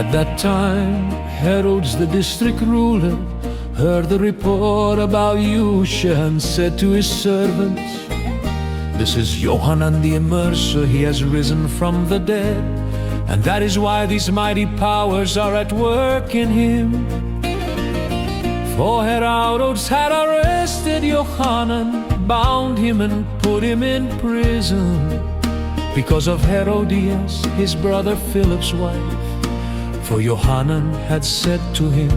At that time, Herod the district ruler heard the report about Yusha and said to his servants, "This is Yohanan the Immerser. He has risen from the dead, and that is why these mighty powers are at work in him." For Herod had arrested Yohanan, bound him and put him in prison because of Herodias, his brother Philip's wife. For Yohanan had said to him,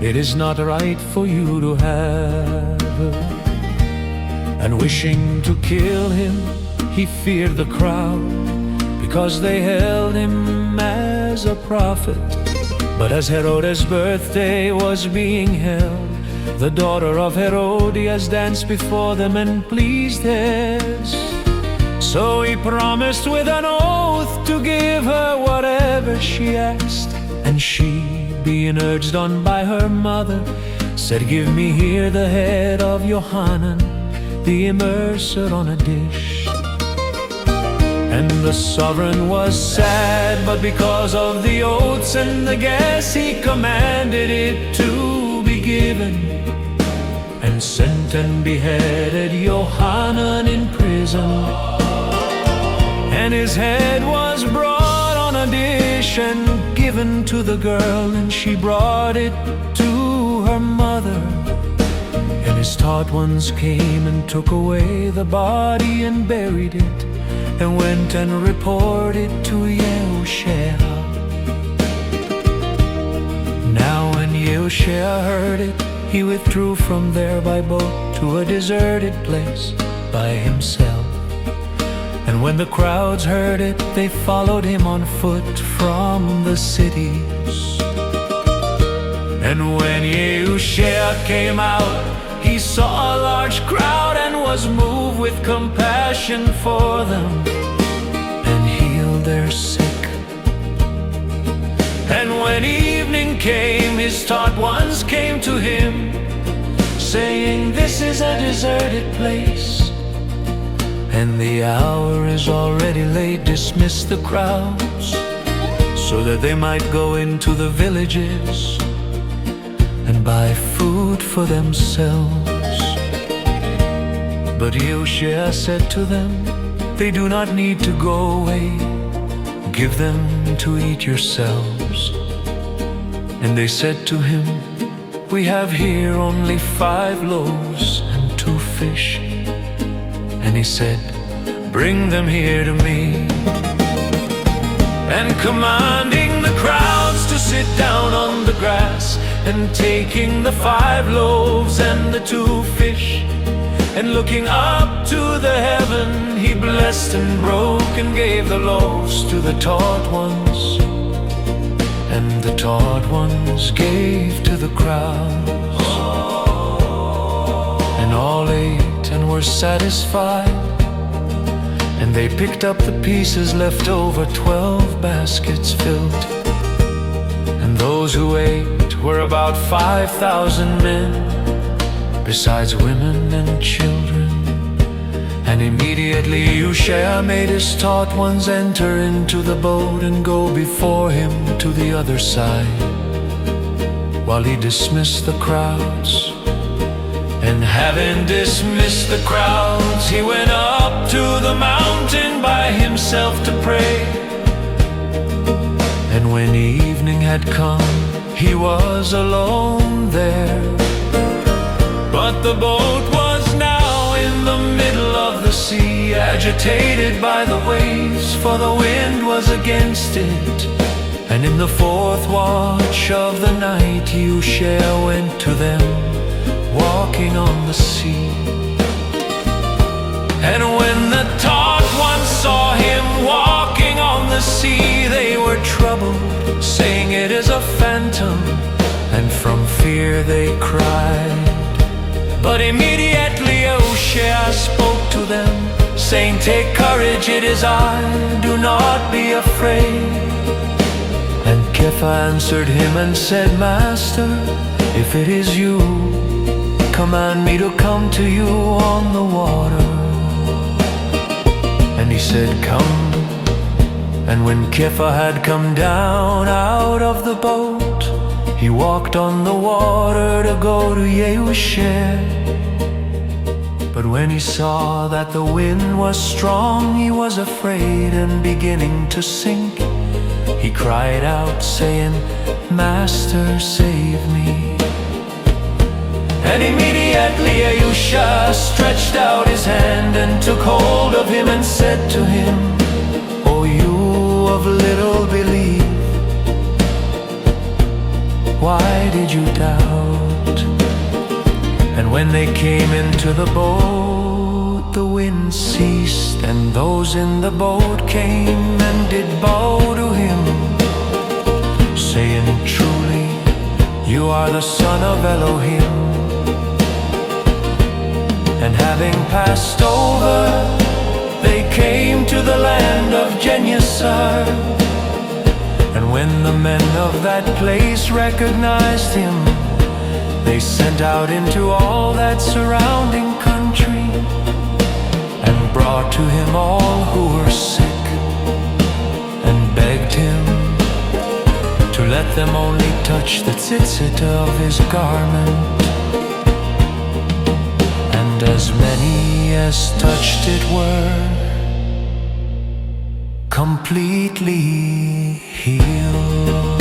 "It is not right for you to have her." And wishing to kill him, he feared the crowd, because they held him as a prophet. But as Herod's birthday was being held, the daughter of Herodias danced before them and pleased theirs. So he promised with an oath to give her whatever she asked. And she, being urged on by her mother, said, "Give me here the head of Yohanan the Immerser on a dish." And the sovereign was sad, but because of the oaths and the guests, he commanded it to be given, and sent and beheaded Yohanan in prison. And his head was brought on a dish and given to the girl, and she brought it to her mother. And his taught ones came and took away the body and buried it, and went and reported to Yehoshua. Now when Yehoshua heard it, he withdrew from there by boat to a deserted place by himself. And when the crowds heard it, they followed him on foot from the cities. And when Yehoshua came out, he saw a large crowd and was moved with compassion for them, and healed their sick. And when evening came, his taught ones came to him, saying, "This is a deserted place, and the hour is already late. Dismiss the crowds, so that they might go into the villages and buy food for themselves." But Yehoshua said to them, "They do not need to go away. Give them to eat yourselves." And they said to him, "We have here only 5 loaves and 2 fish." And he said, "Bring them here to me." And commanding the crowds to sit down on the grass, and taking the 5 loaves and the 2 fish, and looking up to the heaven, he blessed and broke and gave the loaves to the taught ones, and the taught ones gave to the crowds. And all ate and were satisfied, and they picked up the pieces left over, 12 baskets filled. And those who ate were about 5,000 men, besides women and children. And immediately Yehoshua made his taught ones enter into the boat and go before him to the other side, while he dismissed the crowds. And having dismissed the crowds, he went up to the mountain by himself to pray. And when evening had come, he was alone there. But the boat was now in the middle of the sea, agitated by the waves, for the wind was against it. And in the 4th watch of the night, Yehoshua went to them, walking on the sea. And when the taught ones saw him walking on the sea, they were troubled, saying, "It is a phantom," and from fear they cried. But immediately Yehoshua spoke to them, saying, "Take courage, it is I, do not be afraid." And Kepha answered him and said, "Master, if it is you, command me to come to you on the water." And he said, "Come." And when Kepha had come down out of the boat, he walked on the water to go to Yahushua. But when he saw that the wind was strong, he was afraid and beginning to sink. He cried out, saying, "Master, save me." And immediately Yahushua stretched out his hand and took hold of him and said to him, "O you of little belief, why did you doubt?" And when they came into the boat, the wind ceased, and those in the boat came and did bow to him, saying, "Truly, you are the Son of Elohim." And having passed over, they came to the land of Gennesaret. And when the men of that place recognized him, they sent out into all that surrounding country and brought to him all who were sick, and begged him to let them only touch the tzitzit of his garment. And as many as touched it were completely healed.